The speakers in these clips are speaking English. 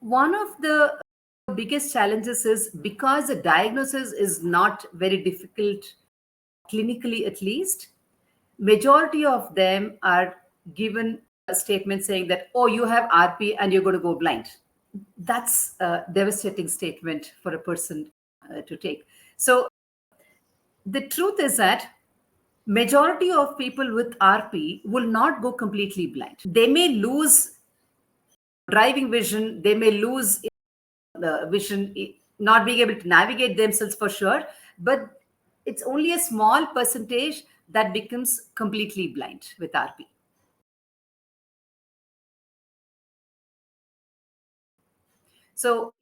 One of the biggest challenges is because the diagnosis is not very difficult, clinically at least, majority of them are given a statement saying that, oh, you have RP and you're going to go blind. That's a devastating statement for a person to take. So the truth is that majority of people with RP will not go completely blind. They may lose driving vision, they may lose the vision, not being able to navigate themselves for sure, but it's only a small percentage that becomes completely blind with RP. So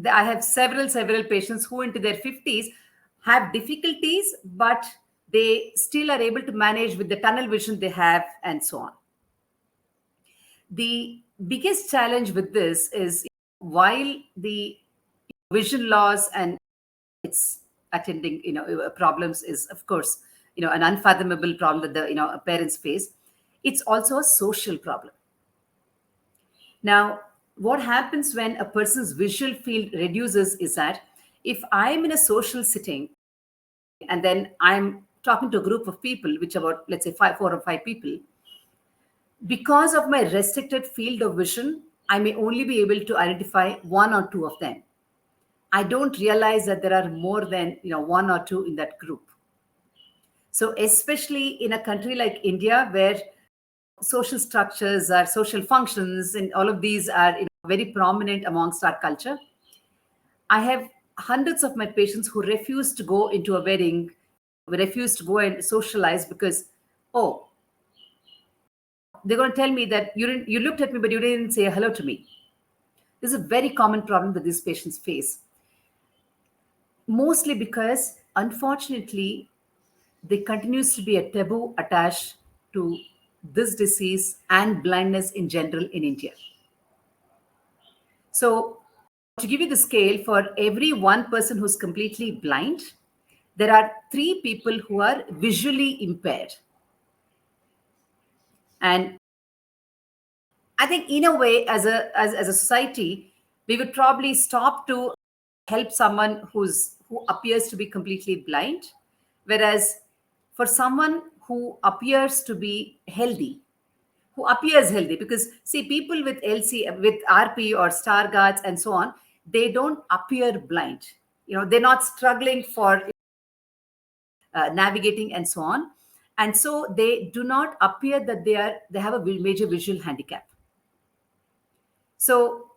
I have several patients who into their 50s have difficulties, but they still are able to manage with the tunnel vision they have and so on. The biggest challenge with this is while the vision loss and its attending problems is of course an unfathomable problem that the parents face, it's also a social problem. Now what happens when a person's visual field reduces is that if I'm in a social setting and then I'm talking to a group of people, which about, let's say, 4 or 5 people, because of my restricted field of vision, I may only be able to identify 1 or 2 of them. I don't realize that there are more than 1 or 2 in that group. So especially in a country like India, where social structures are social functions and all of these are very prominent amongst our culture, I have hundreds of my patients who refuse to go into a wedding, refuse to go and socialize because, oh, they're going to tell me that you looked at me, but you didn't say hello to me. This is a very common problem that these patients face. Mostly because, unfortunately, there continues to be a taboo attached to this disease and blindness in general in India. So, to give you the scale, for every 1 person who's completely blind, there are 3 people who are visually impaired. And I think in a way, as a society, we would probably stop to help someone who appears to be completely blind, whereas for someone who appears to be healthy, because see, people with with RP or Stargardt's and so on, they don't appear blind. They're not struggling for navigating and so on, and so they do not appear that they have a major visual handicap. So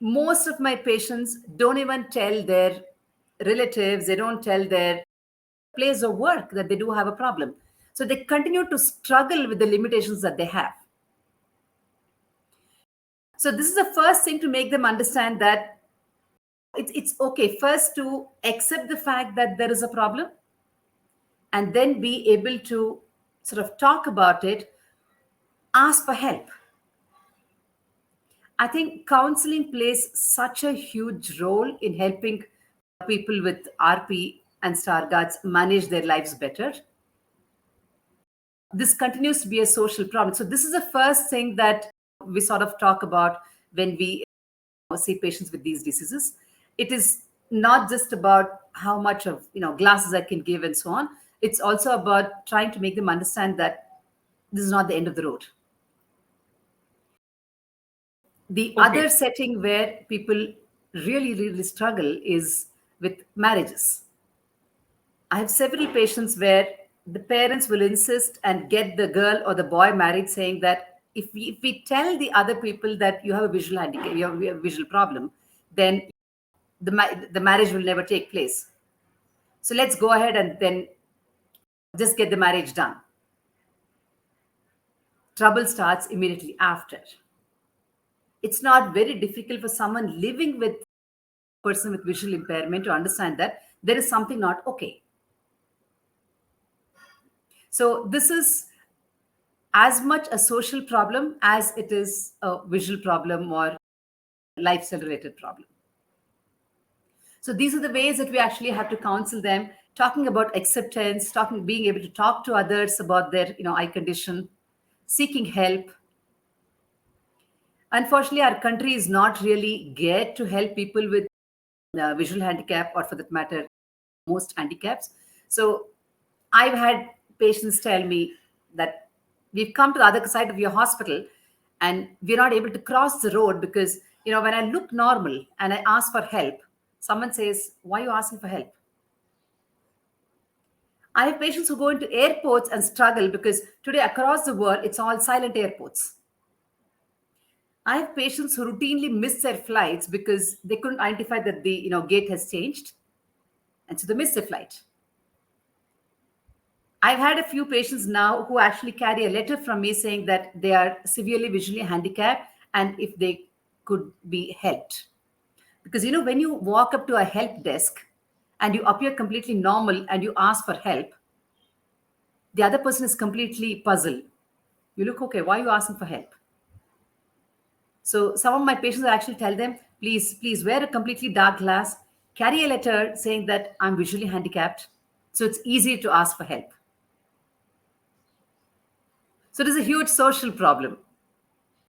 most of my patients don't even tell their relatives, they don't tell their place of work that they do have a problem. So they continue to struggle with the limitations that they have. So this is the first thing to make them understand that it's okay first to accept the fact that there is a problem and then be able to sort of talk about it, ask for help. I think counseling plays such a huge role in helping people with RP and Stargardt's manage their lives better. This continues to be a social problem. So this is the first thing that we sort of talk about when we see patients with these diseases. It is not just about how much of glasses I can give and so on. It's also about trying to make them understand that this is not the end of the road. The other setting where people really struggle is with marriages. I have several patients where the parents will insist and get the girl or the boy married, saying that if we tell the other people that you have a visual handicap, you have a visual problem, then the marriage will never take place. So let's go ahead and then just get the marriage done. Trouble starts immediately after. It's not very difficult for someone living with a person with visual impairment to understand that there is something not okay. So this is as much a social problem as it is a visual problem or lifestyle related problem. So these are the ways that we actually have to counsel them, talking about acceptance, being able to talk to others about their eye condition, seeking help. Unfortunately, our country is not really geared to help people with visual handicap, or for that matter, most handicaps. So I've had patients tell me that we've come to the other side of your hospital and we're not able to cross the road because, when I look normal and I ask for help, someone says, "Why are you asking for help?" I have patients who go into airports and struggle because today across the world, it's all silent airports. I have patients who routinely miss their flights because they couldn't identify that the gate has changed, and so they miss their flight. I've had a few patients now who actually carry a letter from me saying that they are severely visually handicapped and if they could be helped. Because when you walk up to a help desk and you appear completely normal and you ask for help, the other person is completely puzzled. You look, okay, why are you asking for help? So some of my patients, I actually tell them, please wear a completely dark glass, carry a letter saying that I'm visually handicapped. So it's easy to ask for help. So it is a huge social problem.